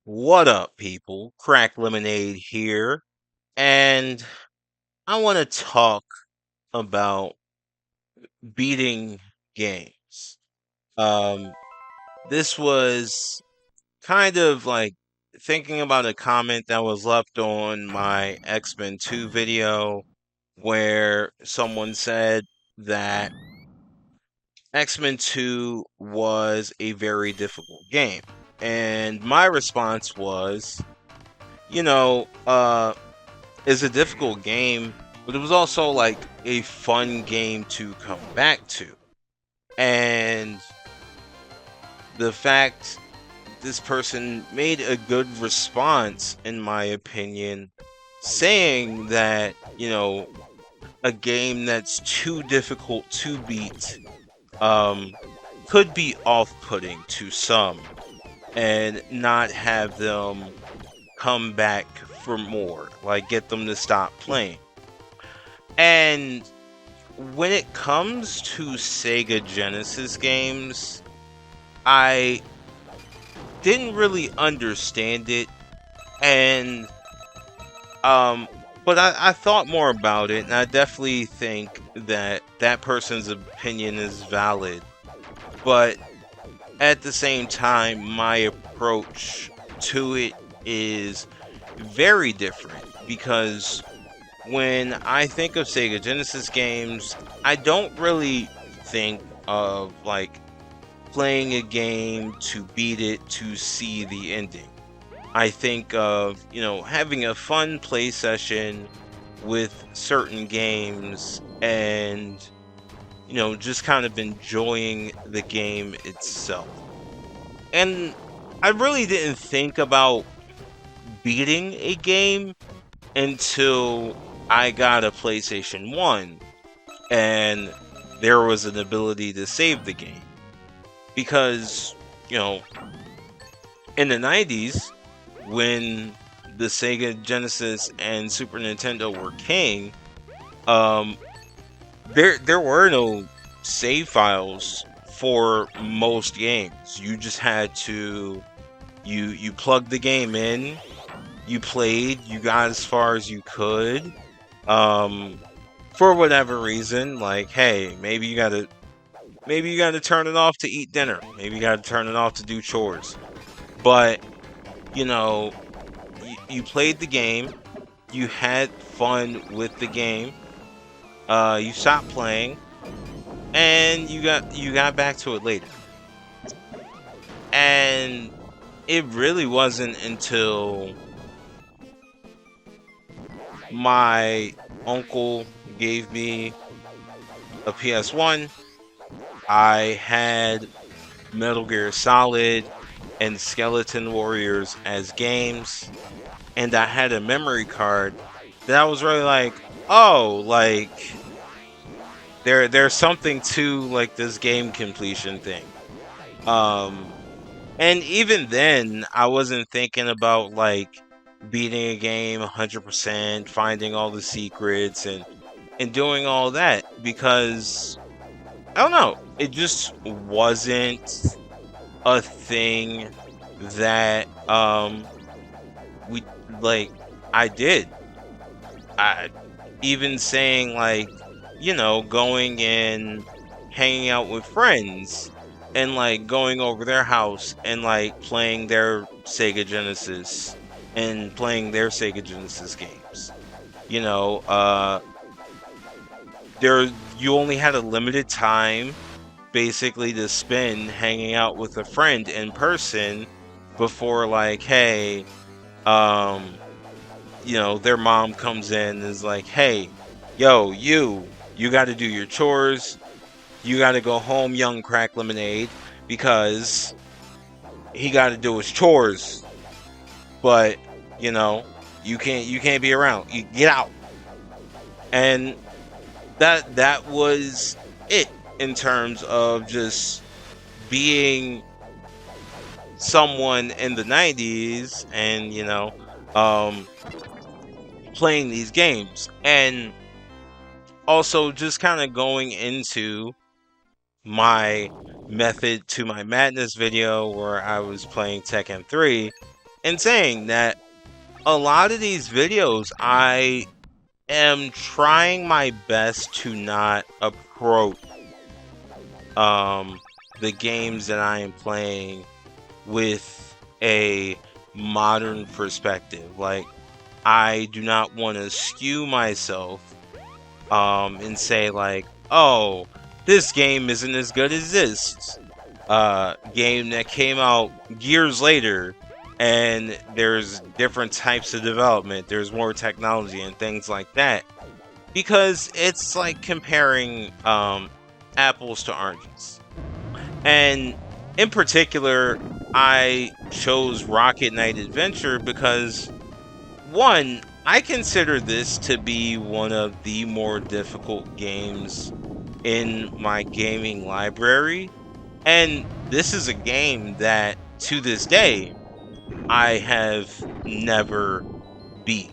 What up, people? Crack Lemonade here, and I want to talk about beating games. Um, this was kind of like thinking about a comment that was left on my X-Men 2 video where someone said that X-Men 2 was a very difficult game. And my response was, you know, it's a difficult game, but it was also like a fun game to come back to. And the fact this person made a good response, in my opinion, saying that, a game that's too difficult to beat um, could be off putting to some and not have them come back for more, like get them to stop playing. And when it comes to Sega Genesis games, I didn't really understand it, and um, but I thought more about it, and I definitely think that that person's opinion is valid. But at the same time, my approach to it is very different because when I think of Sega Genesis games, I don't really think of like playing a game to beat it to see the ending. I think of, having a fun play session with certain games and, just kind of enjoying the game itself. And I really didn't think about beating a game until I got a PlayStation 1 and there was an ability to save the game. Because, you know, in the 90s, when the Sega Genesis and Super Nintendo were king, um, there were no save files for most games. You just had to you plugged the game in, you played, you got as far as you could. Um, for whatever reason, like, hey, maybe you gotta turn it off to eat dinner. Maybe you gotta turn it off to do chores. But you know, you played the game, you had fun with the game. You stopped playing, and you got back to it later. And it really wasn't until my uncle gave me a PS1. I had Metal Gear Solid and Skeleton Warriors as games, and I had a memory card that I was really like, oh, like there's something to like this game completion thing. Um, and even then, I wasn't thinking about like beating a game 100%, finding all the secrets and doing all that because I don't know, it just wasn't a thing that we like I did. I even saying like, going and hanging out with friends and like going over their house and like playing their Sega Genesis and playing their Sega Genesis games. You know, there you only had a limited time basically to spend hanging out with a friend in person before like, hey, um their mom comes in and is like, hey, yo, you got to do your chores, you got to go home, young crack lemonade, because he got to do his chores. But you know you can't be around, you get out. And that was it in terms of just being someone in the 90s and um playing these games, and also just kind of going into my method to my madness video where I was playing Tekken 3. in saying that a lot of these videos, I am trying my best to not approach um, the games that I am playing with a modern perspective. Like, I do not want to skew myself and say like, oh, this game isn't as good as this game that came out years later, and there's different types of development, there's more technology and things like that, because it's like comparing apples to oranges. And in particular, I chose Rocket Knight Adventure because, one, I consider this to be one of the more difficult games in my gaming library. And this is a game that, to this day, I have never beat.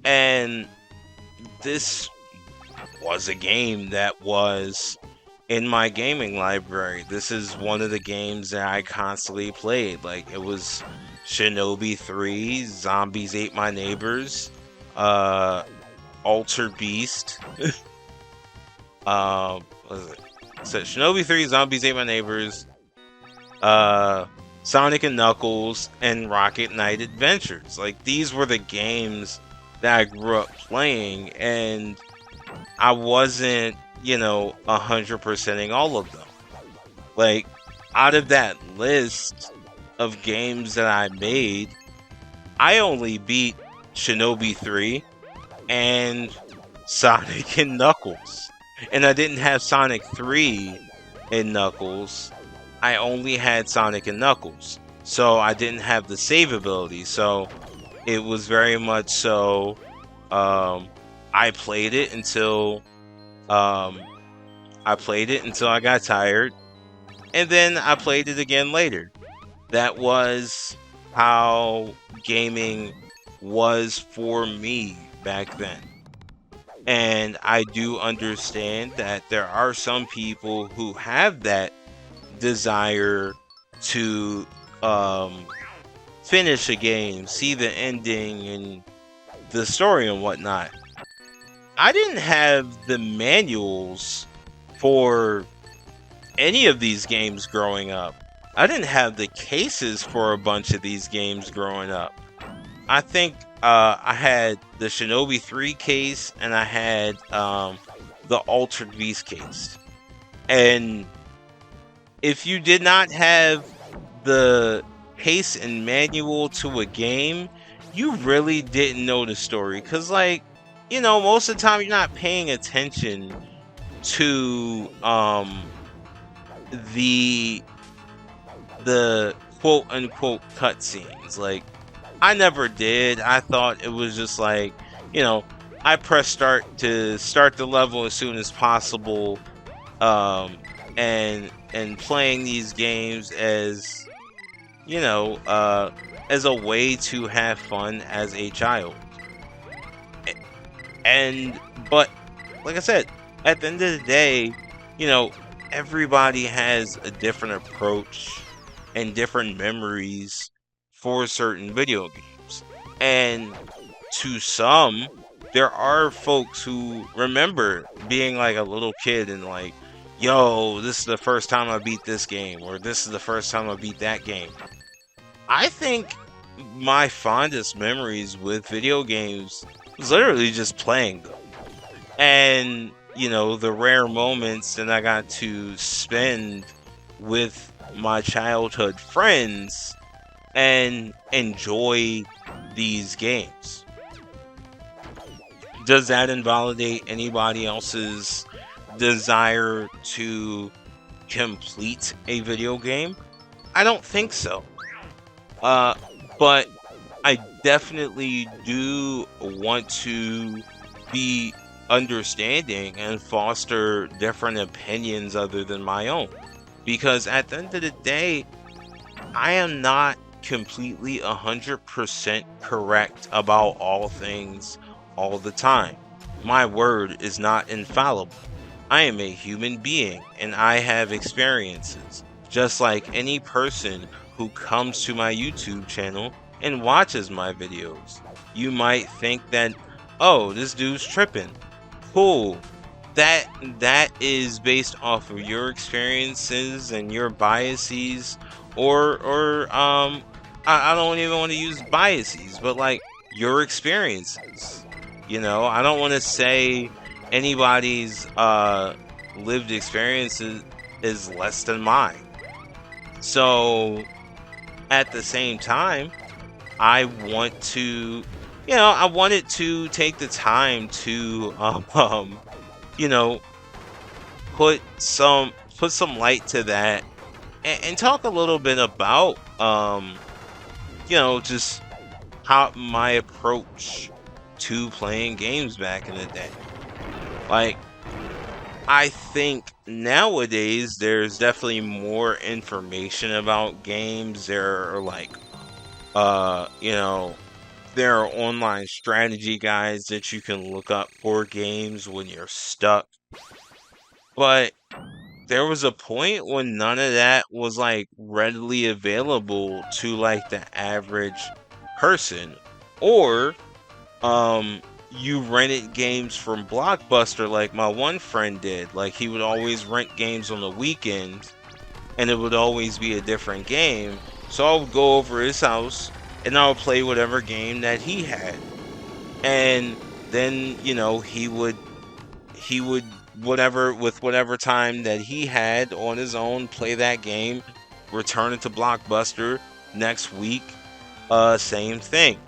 And this was a game that was in my gaming library. This is one of the games that I constantly played. Like, it was Shinobi 3, Zombies Ate My Neighbors, Alter Beast. What is it? So Shinobi 3, Zombies Ate My Neighbors, Sonic and Knuckles, and Rocket Knight Adventures. Like, these were the games that I grew up playing, and I wasn't, 100%ing all of them. Like, out of that list of games that I made, I only beat Shinobi 3 and Sonic and Knuckles. And I didn't have Sonic 3 and Knuckles. I only had Sonic and Knuckles. So I didn't have the save ability. So it was very much so, I played it until I got tired, and then I played it again later. That was how gaming was for me back then. And I do understand that there are some people who have that desire to finish a game, see the ending and the story and whatnot. I didn't have the manuals for any of these games growing up. I didn't have the cases for a bunch of these games growing up. I think I had the Shinobi 3 case, and I had the Altered Beast case. And if you did not have the case and manual to a game, you really didn't know the story. Because, like, most of the time you're not paying attention to the quote unquote cutscenes. Like, I never did. I thought it was just like, I press start to start the level as soon as possible, and playing these games as as a way to have fun as a child. But like I said, at the end of the day, everybody has a different approach and different memories for certain video games. And to some, there are folks who remember being like a little kid and like, yo, this is the first time I beat this game, or this is the first time I beat that game. I think my fondest memories with video games was literally just playing them. And, the rare moments that I got to spend with my childhood friends and enjoy these games. Does that invalidate anybody else's desire to complete a video game? I don't think so. But I definitely do want to be understanding and foster different opinions other than my own. Because at the end of the day, I am not completely 100% correct about all things all the time. My word is not infallible. I am a human being and I have experiences, just like any person who comes to my YouTube channel and watches my videos. You might think that, oh, this dude's tripping. Cool. That that is based off of your experiences and your biases, or I don't even want to use biases, but like your experiences. I don't want to say anybody's lived experiences is less than mine. So at the same time, I want to, I wanted to take the time to, you know, put some light to that, and talk a little bit about, just how my approach to playing games back in the day. Like, I think nowadays there's definitely more information about games. There are like, uh, you know, there are online strategy guides that you can look up for games when you're stuck. But there was a point when none of that was like readily available to like the average person. Or you rented games from Blockbuster like my one friend did. Like he would always rent games on the weekends, and it would always be a different game. So I would go over his house and I would play whatever game that he had. And then, he would whatever time that he had on his own, play that game, return it to Blockbuster next week, same thing.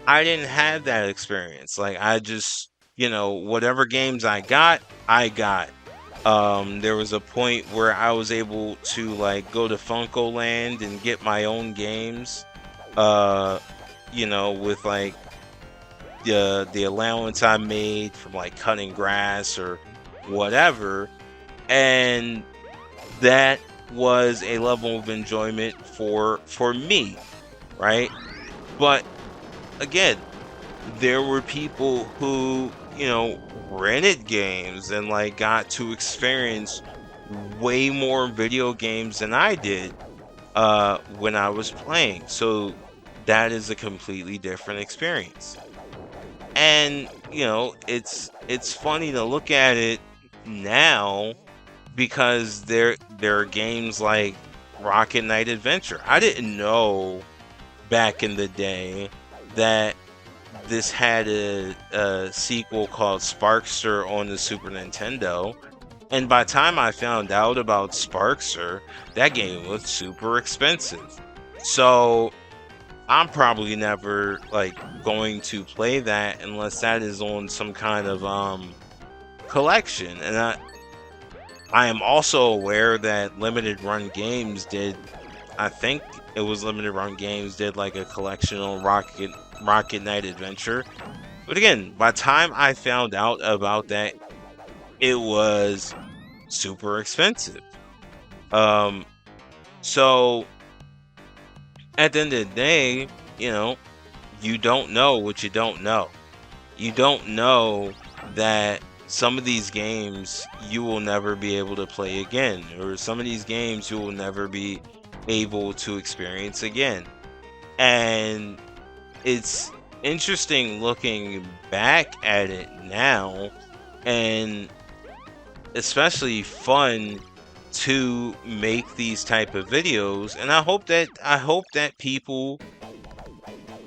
I didn't have that experience. Like I just, whatever games I got. There was a point where I was able to like go to Funko Land and get my own games. With like the allowance I made from like cutting grass or whatever, and that was a level of enjoyment for me, right? But again, there were people who, rented games and like got to experience way more video games than I did when I was playing. So that is a completely different experience. And, it's funny to look at it now because there are games like Rocket Knight Adventure. I didn't know back in the day that this had a sequel called Sparkster on the Super Nintendo. And by the time I found out about Sparkster, that game was super expensive. So I'm probably never like going to play that unless that is on some kind of collection. And I am also aware that Limited Run Games did, I think it was Limited Run Games did like a collection on Rocket Knight Adventure. But again, by the time I found out about that, it was super expensive. Um, so at the end of the day, you know, you don't know what you don't know. You don't know that some of these games you will never be able to play again, or some of these games you will never be able to experience again. And it's interesting looking back at it now, and especially fun to make these type of videos. And I hope that people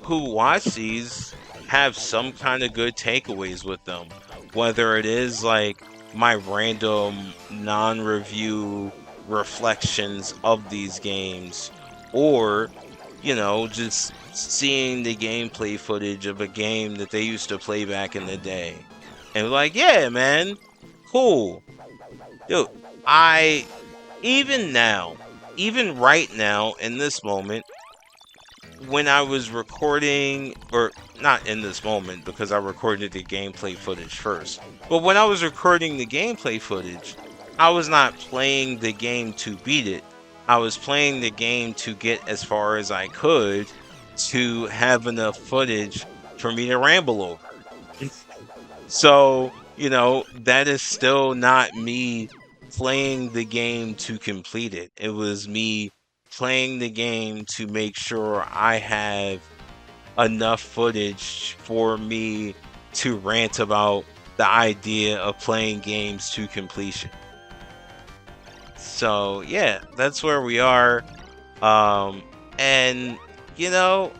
who watch these have some kind of good takeaways with them, whether it is like my random non-review reflections of these games, or just seeing the gameplay footage of a game that they used to play back in the day and like, yeah, man, cool. Dude, I even now, even right now in this moment, when I was recording, or not in this moment because I recorded the gameplay footage first, but when I was recording the gameplay footage, I was not playing the game to beat it. I was playing the game to get as far as I could to have enough footage for me to ramble over. So, that is still not me playing the game to complete it. It was me playing the game to make sure I have enough footage for me to rant about the idea of playing games to completion. So yeah, that's where we are. Um, and you know,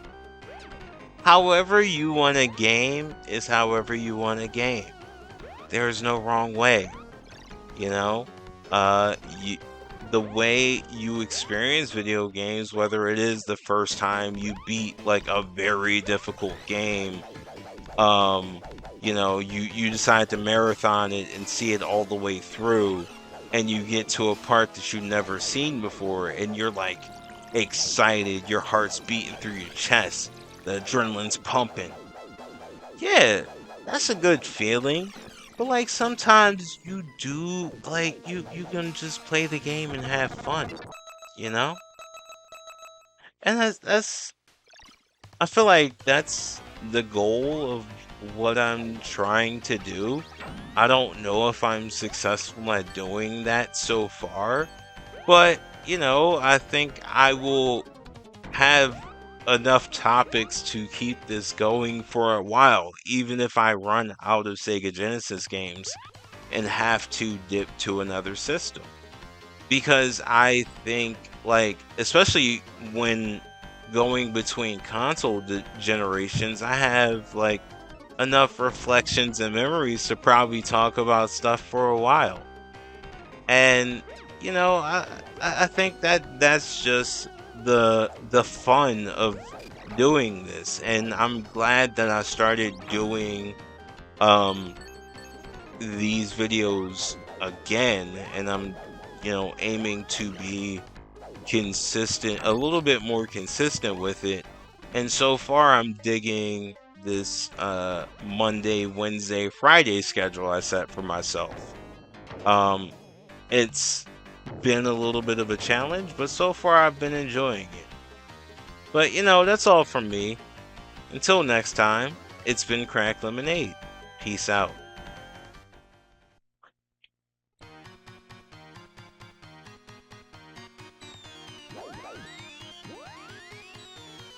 however you want a game is however you want a game. There's no wrong way, you know? You the way you experience video games, whether it is the first time you beat like a very difficult game, um, you decide to marathon it and see it all the way through, and you get to a part that you've never seen before, and you're like excited, your heart's beating through your chest, the adrenaline's pumping. Yeah, that's a good feeling. But like sometimes you do like you can just play the game and have fun, you know? And that's I feel like that's the goal of what I'm trying to do. I don't know if I'm successful at doing that so far, but I think I will have enough topics to keep this going for a while, even if I run out of Sega Genesis games and have to dip to another system. Because I think, like, especially when going between generations, I have like enough reflections and memories to probably talk about stuff for a while. And I think that that's just the fun of doing this, and I'm glad that I started doing um these videos again, and I'm aiming to be consistent, a little bit more consistent with it. And so far I'm digging this Monday, Wednesday, Friday schedule I set for myself. um it's been a little bit of a challenge, but so far I've been enjoying it. But that's all from me. Until next time, it's been Crack Lemonade. Peace out.